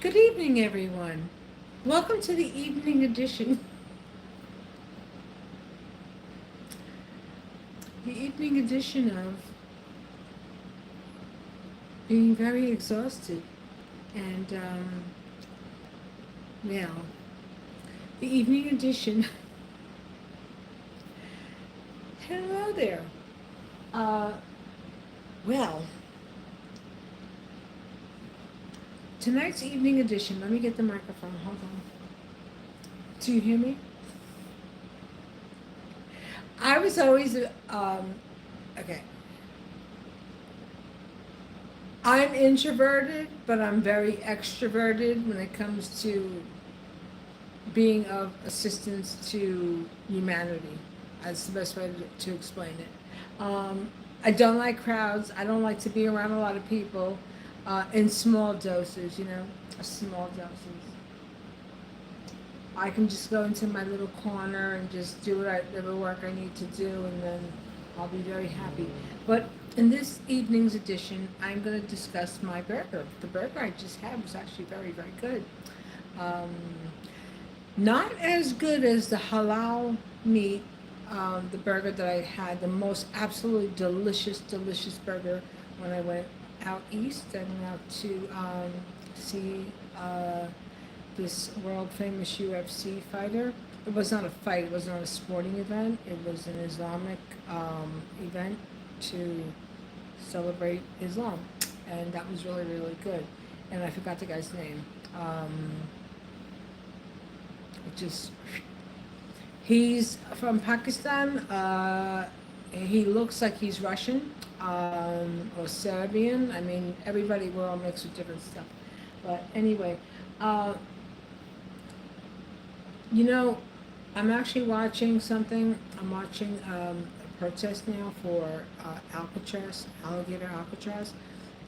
Good evening, everyone. Welcome to the evening edition. The evening edition of being very exhausted. And, well, the evening edition. Hello there. Uh, well, tonight's evening edition. Let me get the microphone. Hold on. Do you hear me? I was always, okay. I'm introverted, but I'm very extroverted when it comes to being of assistance to humanity. That's the best way to explain it. I don't like crowds. I don't like to be around a lot of people in small doses, small doses. I can just go into my little corner and just do whatever work I need to do, and then I'll be very happy. But in this evening's edition, I'm going to discuss my burger. The burger I just had was actually very, very good. Um, Not as good as the halal meat, the burger that I had, the most absolutely delicious, delicious burger when I went out east. I went out to see this world famous UFC fighter. It was not a fight, it was not a sporting event, it was an Islamic event to celebrate Islam. And that was really, really good. And I forgot the guy's name. Um, it just He's from Pakistan. He looks like he's Russian or Serbian. I mean, everybody, we're all mixed with different stuff. But anyway, uh, you know, I'm actually watching something. I'm watching a protest now for Alcatraz, alligator Alcatraz.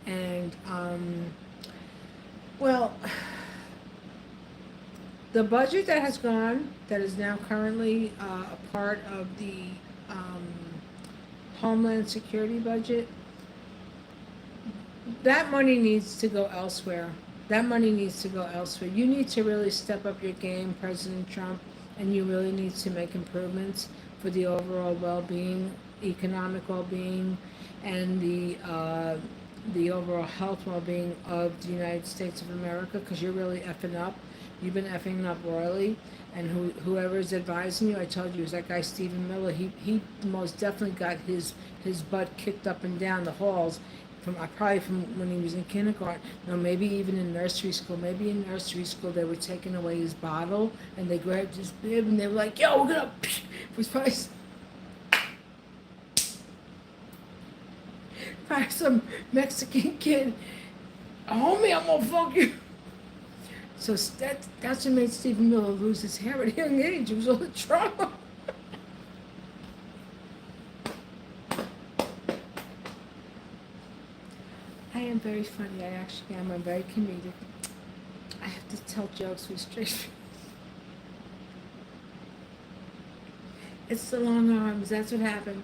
And, well, the budget that has gone, that is now currently a part of the um, Homeland Security budget, that money needs to go elsewhere. That money needs to go elsewhere. You need to really step up your game, President Trump, and you really need to make improvements for the overall well-being, economic well-being, and the overall health well-being of the United States of America, because you're really effing up. You've been effing up royally, and whoever's advising you, I told you, is that guy Stephen Miller. He most definitely got his butt kicked up and down the halls from probably from when he was in kindergarten. No, maybe even in nursery school. Maybe in nursery school they were taking away his bottle and they grabbed his bib and they were like, "Yo, we're gonna." It was probably some Mexican kid. Homie, I'm gonna fuck you. So that's what made Stephen Miller lose his hair at a young age. It was all the trauma. I am very funny. I actually am. I'm very comedic. I have to tell jokes with straight face. It's the long arms. That's what happened.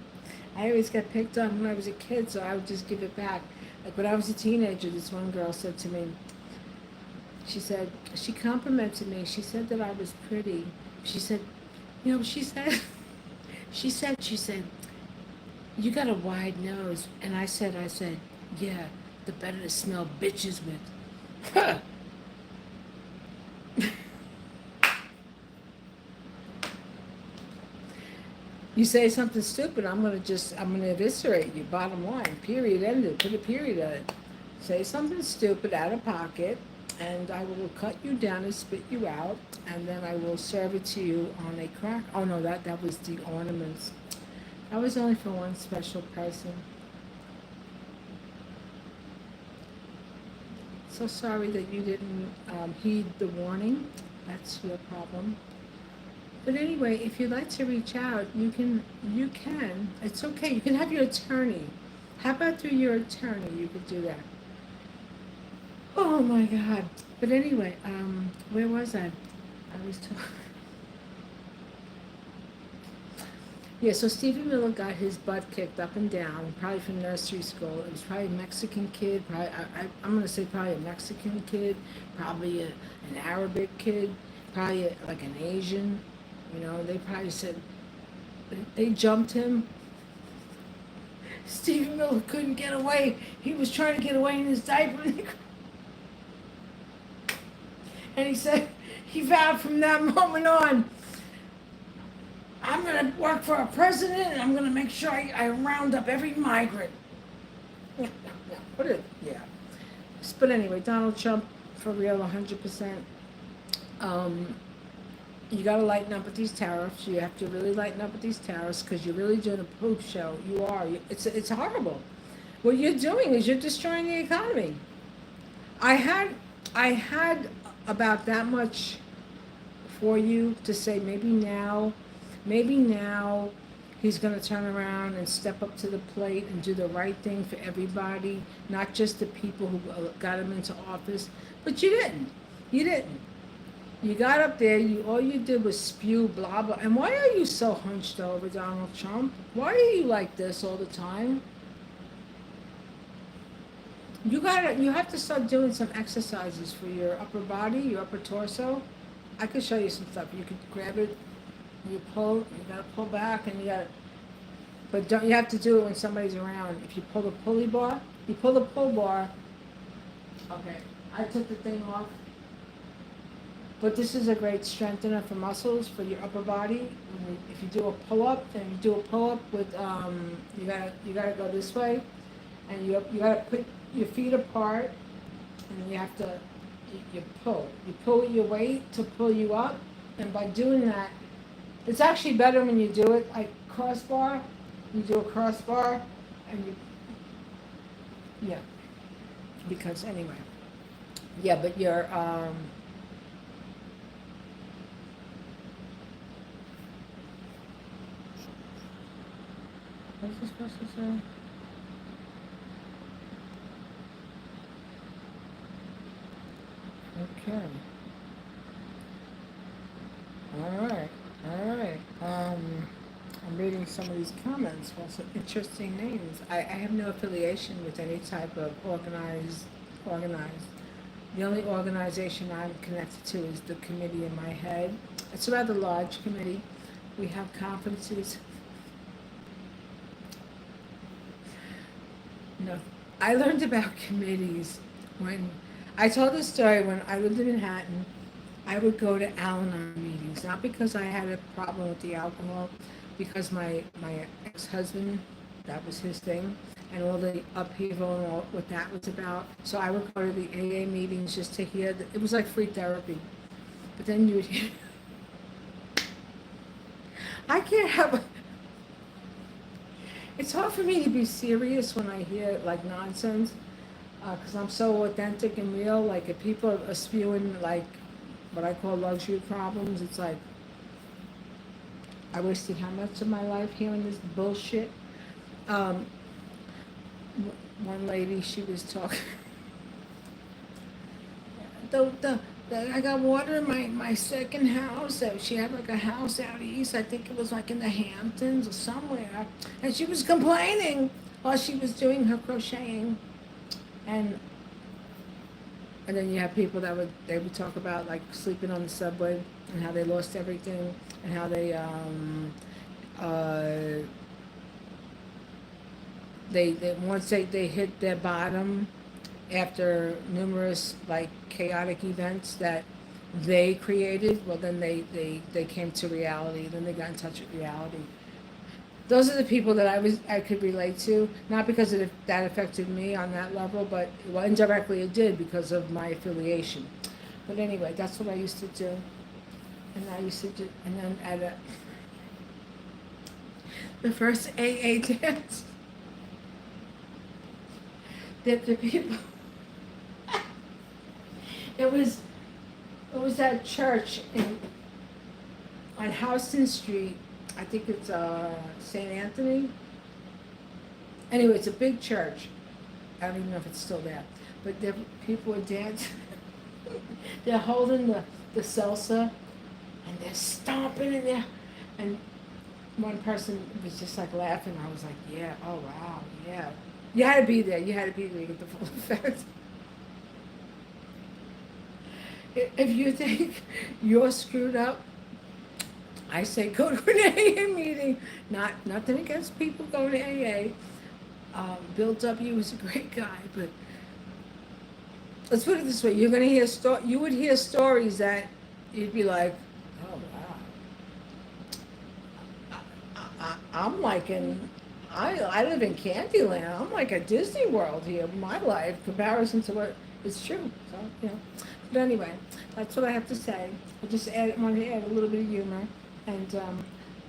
I always got picked on when I was a kid, so I would just give it back. Like when I was a teenager, this one girl said to me, she complimented me. She said that I was pretty. She said, she said, she said, you got a wide nose. And I said, yeah, the better to smell bitches with. You say something stupid, I'm gonna eviscerate you. Bottom line, period, ended. Put a period on it. Say something stupid out of pocket, and I will cut you down and spit you out, and then I will serve it to you on a crack. Oh no, that was the ornaments. That was only for one special person. So sorry that you didn't heed the warning. That's your problem. But anyway, if you'd like to reach out, you can. It's okay. You can have your attorney. How about through your attorney you could do that? Oh my God. But anyway, where was I? I was talking. Yeah, so Stephen Miller got his butt kicked up and down, probably from nursery school. It was probably a Mexican kid, probably, I'm going to say probably a Mexican kid, probably an Arabic kid, probably like an Asian. You know, they probably said, they jumped him. Stephen Miller couldn't get away. He was trying to get away in his diaper. And he said, he vowed from that moment on, I'm going to work for a president and I'm going to make sure I round up every migrant. Yeah, yeah, what it, yeah. But anyway, Donald Trump, for real, 100%. You got to lighten up with these tariffs. You have to really lighten up with these tariffs because you're really doing a poop show. You are. It's horrible. What you're doing is you're destroying the economy. I had, I had about that much for you to say maybe now he's going to turn around and step up to the plate and do the right thing for everybody, not just the people who got him into office. But you didn't. You didn't. You got up there, all you did was spew blah blah. And why are you so hunched over, Donald Trump? Why are you like this all the time? You have to start doing some exercises for your upper body, your upper torso. I could show you some stuff. You could grab it, you pull, you gotta pull back and but don't, you have to do it when somebody's around. If you pull the pulley bar, you pull the pull bar, okay, I took the thing off. But this is a great strengthener for muscles, for your upper body. If you do a pull-up, and you do a pull-up with, you gotta go this way, and you gotta put your feet apart, and you have to, you pull. You pull with your weight to pull you up, and by doing that, it's actually better when you do it like crossbar. You do a crossbar, and yeah, because anyway, yeah, but you're, what's this supposed to say? Okay. All right. All right. I'm reading some of these comments. Well, some interesting names. I have no affiliation with any type of organized. The only organization I'm connected to is the committee in my head. It's a rather large committee. We have conferences. No, I learned about committees when I told this story when I lived in Manhattan. I would go to Al-Anon meetings, not because I had a problem with the alcohol, because my ex-husband, that was his thing, and all the upheaval and all what that was about. So I would go to the AA meetings just to hear. It was like free therapy. But then you would hear. I can't have. It's hard for me to be serious when I hear like nonsense, because I'm so authentic and real. Like if people are spewing like what I call luxury problems, it's like I wasted how much of my life hearing this bullshit. Um, One lady, she was talking. the I got water in my second house. She had like a house out east. I think it was like in the Hamptons or somewhere. And she was complaining while she was doing her crocheting. And and then you have people they would talk about like sleeping on the subway and how they lost everything and how uh, they once they hit their bottom after numerous like chaotic events that they created, well then they came to reality, then they got in touch with reality. Those are the people that I could relate to, not because that affected me on that level, but well, indirectly it did because of my affiliation. But anyway, that's what I used to do, and then at the first AA dance, the people, it was at church on Houston Street. I think it's St. Anthony. Anyway, it's a big church. I don't even know if it's still there. But people are dancing. They're holding the salsa, and they're stomping, and one person was just like laughing. I was like, yeah, oh wow, yeah. You had to be there. You had to be there to get the full effect. If you think you're screwed up, I say go to an AA meeting. Nothing against people going to AA. Bill W. was a great guy, but let's put it this way: you're gonna hear you would hear stories that you'd be like, oh wow, I'm like in. I live in Candyland. I'm like at Disney World here. My life comparison to what is true. So But anyway, that's what I have to say. I just wanted to add a little bit of humor. And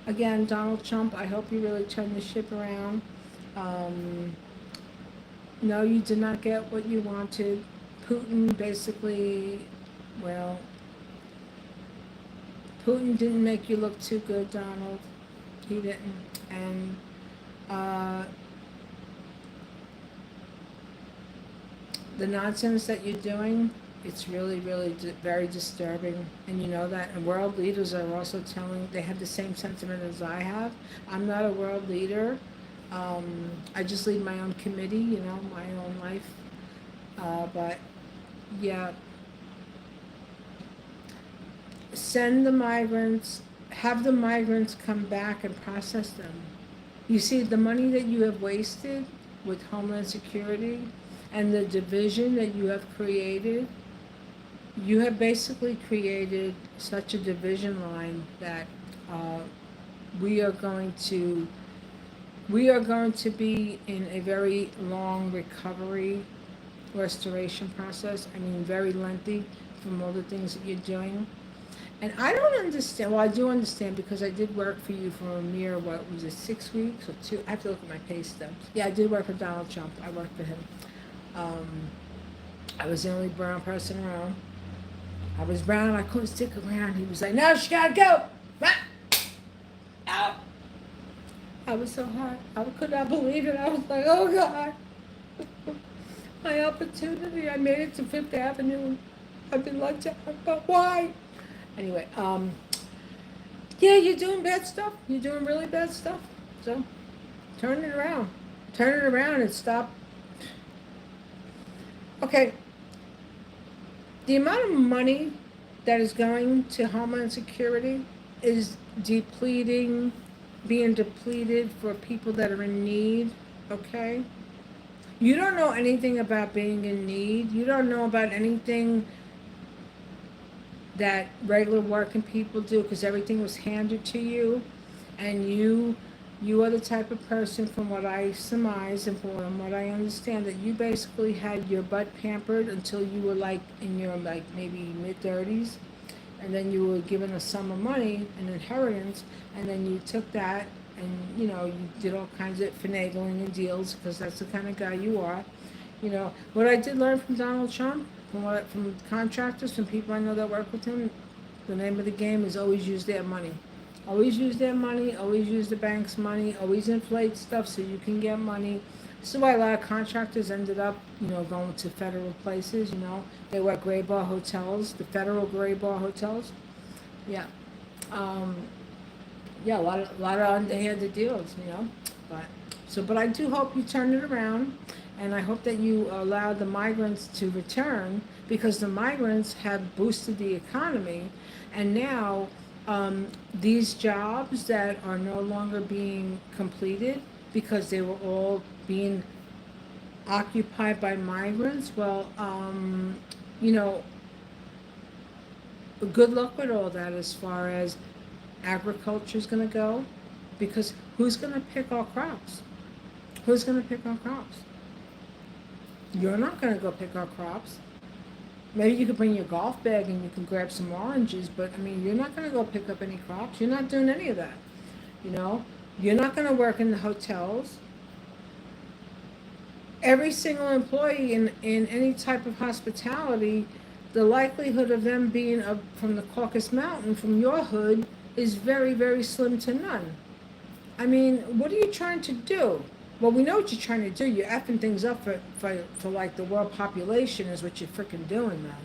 again, Donald Trump, I hope you really turn the ship around. No, you did not get what you wanted. Putin basically, well, Putin didn't make you look too good, Donald. He didn't. And the nonsense that you're doing, it's really, really very disturbing. And you know that. And world leaders are also they have the same sentiment as I have. I'm not a world leader. I just lead my own committee, my own life. But yeah, send the migrants, have the migrants come back and process them. You see, the money that you have wasted with Homeland Security and the division that you have created, you have basically created such a division line that we are going to be in a very long recovery restoration process. I mean, very lengthy from all the things that you're doing. And I don't understand. Well, I do understand because I did work for you for a mere, what was it, 6 weeks or 2? I have to look at my pay stubs. Yeah, I did work for Donald Trump. I worked for him. I was the only brown person around. I was brown. I couldn't stick around. He was like, "No, she gotta go. Out." I was so hot. I could not believe it. I was like, "Oh God, my opportunity! I made it to Fifth Avenue. I've been let down, but why?" Anyway, yeah, you're doing bad stuff. You're doing really bad stuff. So, turn it around. Turn it around and stop. Okay. The amount of money that is going to Homeland Security is being depleted for people that are in need, okay? You don't know anything about being in need. You don't know about anything that regular working people do because everything was handed to you, and you are the type of person, from what I surmise and from what I understand, that you basically had your butt pampered until you were like in your maybe mid-30s, and then you were given a sum of money, an inheritance, and then you took that and you did all kinds of finagling and deals because that's the kind of guy you are. What I did learn from Donald Trump, from contractors, from people I know that work with him, the name of the game is always use their money. Always use their money, always use the bank's money, always inflate stuff so you can get money. This is why a lot of contractors ended up, going to federal places, They work gray bar hotels, the federal gray bar hotels. Yeah. Yeah, a lot of underhanded deals, But I do hope you turn it around. And I hope that you allow the migrants to return, because the migrants have boosted the economy. And now these jobs that are no longer being completed because they were all being occupied by migrants, well, good luck with all that as far as agriculture is going to go, because who's going to pick our crops? Who's going to pick our crops? You're not going to go pick our crops. Maybe you could bring your golf bag and you can grab some oranges, but you're not going to go pick up any crops. You're not doing any of that. You're not going to work in the hotels. Every single employee in any type of hospitality, the likelihood of them being from the Caucasus Mountain, from your hood, is very, very slim to none. What are you trying to do? Well, we know what you're trying to do. You're effing things up for like the world population is what you're freaking doing, man.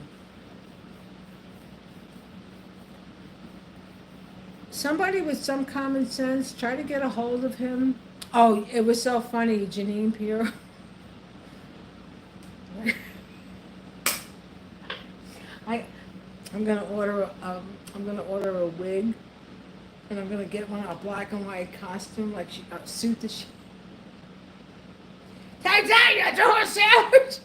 somebody with some common sense, try to get a hold of him. Oh, it was so funny, Jeanine Pirro. I, I'm gonna order, I'm gonna order a wig, and I'm gonna get one a black and white costume, like a suit that she. Time down, you're doing a sandwich.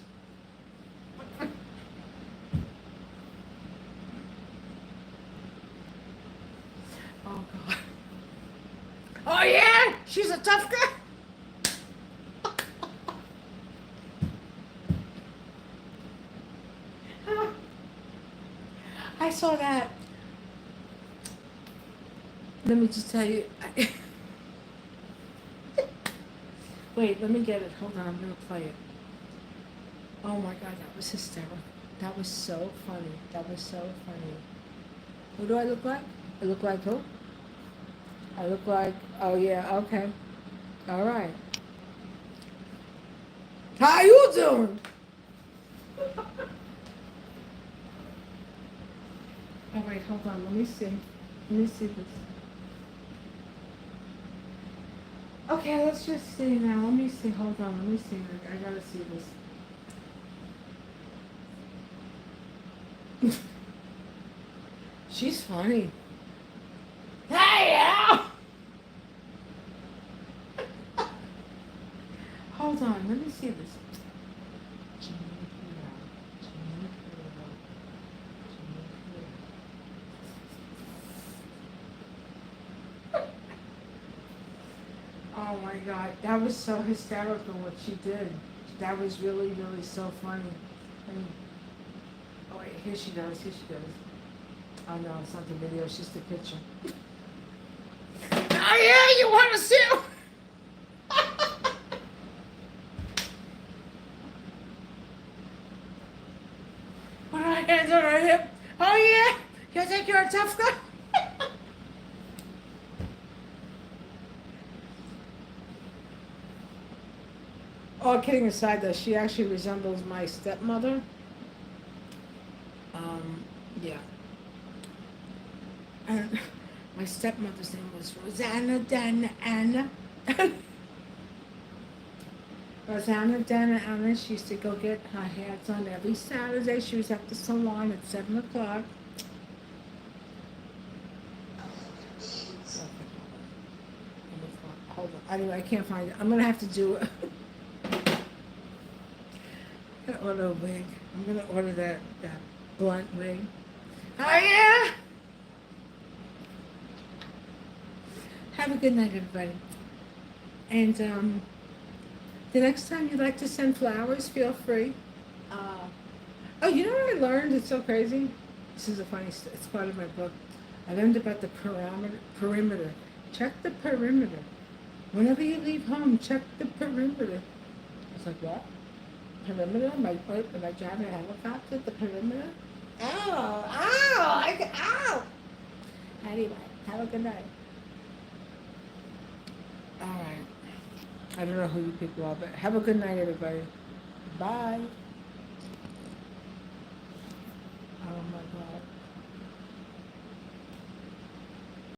Oh God. Oh yeah, she's a tough girl. I saw that. Let me just tell you. Wait, let me get it. Hold on, I'm gonna play it. Oh my God, that was hysterical. That was so funny. That was so funny. Who do I look like? I look like who? I look like. Oh yeah. Okay. All right. How you doing? All right, hold on. Let me see. Let me see this. Okay, let's just see now. Let me see. Hold on. Let me see. I gotta see this. She's funny. Hey, yeah. Hold on. Let me see this. Jeanine Pirro. Jeanine Pirro. Jeanine Pirro. Oh my God, that was so hysterical what she did. That was really, really so funny. And, oh wait, here she goes, here she goes. Oh no, it's not the video, it's just the picture. Oh yeah, you want to see? What are my hands on her hip? Oh yeah, you think you're a tough guy? All kidding aside, though, she actually resembles my stepmother. Yeah. And my stepmother's name was Rosanna Dana Anna. Rosanna Dana Anna. She used to go get her hair done every Saturday. She was at the salon at 7 o'clock. Hold on. Anyway, I can't find it. I'm gonna have to do it. I'm gonna order a wig. I'm gonna order that blunt wig. Oh yeah. Have a good night, everybody. And the next time you'd like to send flowers, feel free. Oh, you know what I learned? It's so crazy. This is a funny. It's part of my book. I learned about the perimeter. Check the perimeter. Whenever you leave home, check the perimeter. I was like, what? Perimeter? Am I driving a helicopter? The perimeter? Ow! Ow! Ow! Anyway, have a good night. All right. I don't know who you people are, but have a good night, everybody. Bye. Oh my God.